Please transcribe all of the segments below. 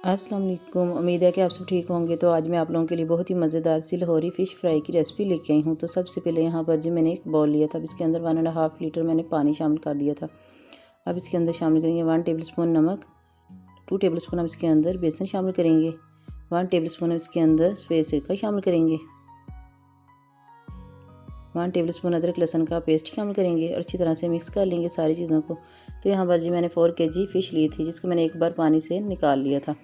अस्सलाम वालेकुम। उम्मीद है कि आप सब ठीक होंगे। तो आज मैं आप लोगों के लिए बहुत ही मज़ेदार सी लाहौरी फ़िश फ्राई की रेसिपी लेके आई हूँ। तो सबसे पहले यहाँ पर जी मैंने एक बाउल लिया था। अब इसके अंदर 1.5 लीटर मैंने पानी शामिल कर दिया था। अब इसके अंदर शामिल करेंगे 1 टेबलस्पून नमक, 2 टेबलस्पून हम इसके अंदर बेसन शामिल करेंगे, 1 टेबलस्पून हम इसके अंदर सफ़ेद सिरका शामिल करेंगे, 1 टेबलस्पून अदरक लहसुन का पेस्ट शामिल करेंगे और अच्छी तरह से मिक्स कर लेंगे सारी चीज़ों को। तो यहाँ पर जी मैंने 4 kg फ़िश ली थी, जिसको मैंने एक बार पानी से निकाल लिया था।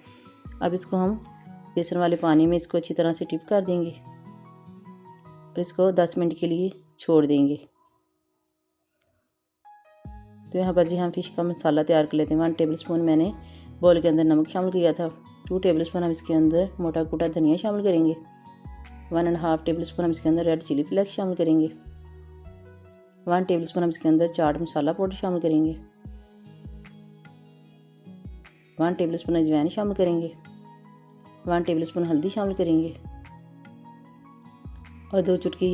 अब इसको हम बेसन वाले पानी में इसको अच्छी तरह से डिप कर देंगे और इसको 10 मिनट के लिए छोड़ देंगे। तो यहाँ पर जी हम फ़िश का मसाला तैयार कर लेते हैं। 1 टेबलस्पून मैंने बोल के अंदर नमक शामिल किया था, 2 टेबलस्पून हम इसके अंदर मोटा कूटा धनिया शामिल करेंगे, 1.5 टेबलस्पून हम इसके अंदर रेड चिली फ्लेक्स शामिल करेंगे, 1 टेबलस्पून हम इसके अंदर चाट मसाला पाउडर शामिल करेंगे, 1 टेबलस्पून अजवाइन शामिल करेंगे, 1 टेबलस्पून हल्दी शामिल करेंगे और 2 चुटकी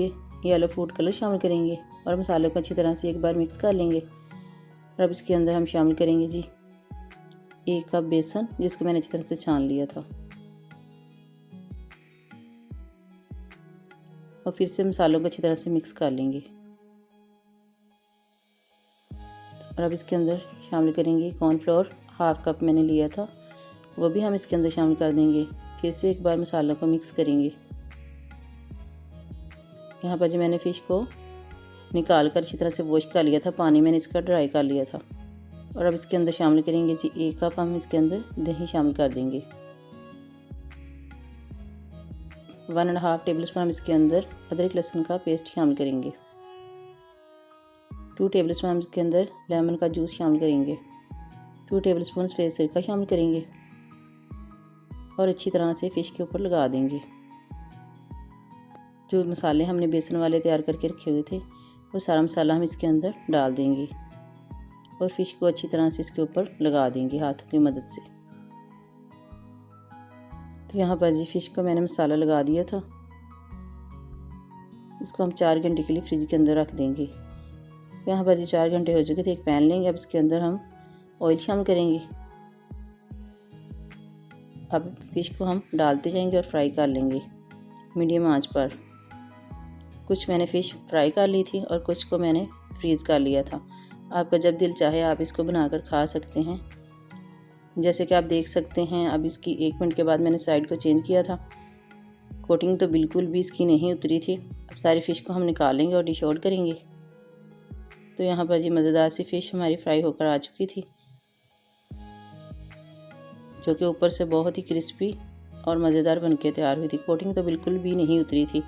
येलो फूड कलर शामिल करेंगे और मसालों को अच्छी तरह से एक बार मिक्स कर लेंगे। और अब इसके अंदर हम शामिल करेंगे जी 1 कप बेसन, जिसको मैंने अच्छी तरह से छान लिया था। और फिर से मसालों को अच्छी तरह से मिक्स कर लेंगे। और अब इसके अंदर शामिल करेंगे कॉर्नफ्लोर, 1/2 कप मैंने लिया था, वो भी हम इसके अंदर शामिल कर देंगे। फिर से एक बार मसालों को मिक्स करेंगे। यहाँ पर जो मैंने फ़िश को निकाल कर अच्छी तरह से वॉश कर लिया था, पानी मैंने इसका ड्राई कर लिया था। और अब इसके अंदर शामिल करेंगे जी 1 कप हम इसके अंदर दही शामिल कर देंगे, 1.5 टेबलस्पून हम इसके अंदर अदरक लहसुन का पेस्ट शामिल करेंगे, 2 टेबलस्पून हम इसके अंदर लेमन का जूस शामिल करेंगे, 2 टेबलस्पून सफ़ेद सिरका शामिल करेंगे और अच्छी तरह से फ़िश के ऊपर लगा देंगे। जो मसाले हमने बेसन वाले तैयार करके रखे हुए थे, वो सारा मसाला हम इसके अंदर डाल देंगे और फ़िश को अच्छी तरह से इसके ऊपर लगा देंगे हाथों की मदद से। तो यहाँ पर जी फ़िश को मैंने मसाला लगा दिया था। इसको हम 4 घंटे के लिए फ्रिज के अंदर रख देंगे। तो यहाँ पर जी 4 घंटे हो चुके थे। एक पैन लेंगे, अब इसके अंदर हम ऑयल शामिल करेंगे। अब फ़िश को हम डालते जाएंगे और फ्राई कर लेंगे मीडियम आंच पर। कुछ मैंने फ़िश फ्राई कर ली थी और कुछ को मैंने फ्रीज़ कर लिया था। आपका जब दिल चाहे आप इसको बनाकर खा सकते हैं। जैसे कि आप देख सकते हैं, अब इसकी 1 मिनट के बाद मैंने साइड को चेंज किया था। कोटिंग तो बिल्कुल भी इसकी नहीं उतरी थी। अब सारी फ़िश को हम निकाल लेंगे और डिश आउट करेंगे। तो यहाँ पर जी मज़ेदार सी फ़िश हमारी फ्राई होकर आ चुकी थी, जो कि ऊपर से बहुत ही क्रिस्पी और मज़ेदार बनके तैयार हुई थी। कोटिंग तो बिल्कुल भी नहीं उतरी थी।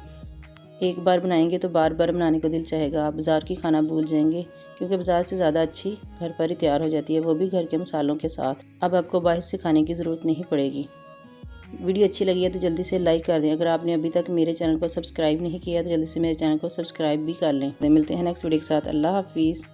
एक बार बनाएंगे तो बार बार बनाने को दिल चाहेगा। आप बाज़ार की खाना भूल जाएंगे, क्योंकि बाज़ार से ज़्यादा अच्छी घर पर ही तैयार हो जाती है, वो भी घर के मसालों के साथ। अब आपको बाहर से खाने की ज़रूरत नहीं पड़ेगी। वीडियो अच्छी लगी है तो जल्दी से लाइक कर दें। अगर आपने अभी तक मेरे चैनल को सब्सक्राइब नहीं किया तो जल्दी से मेरे चैनल को सब्सक्राइब भी कर लें। मिलते हैं नेक्स्ट वीडियो के साथ। अल्लाह हाफिज़।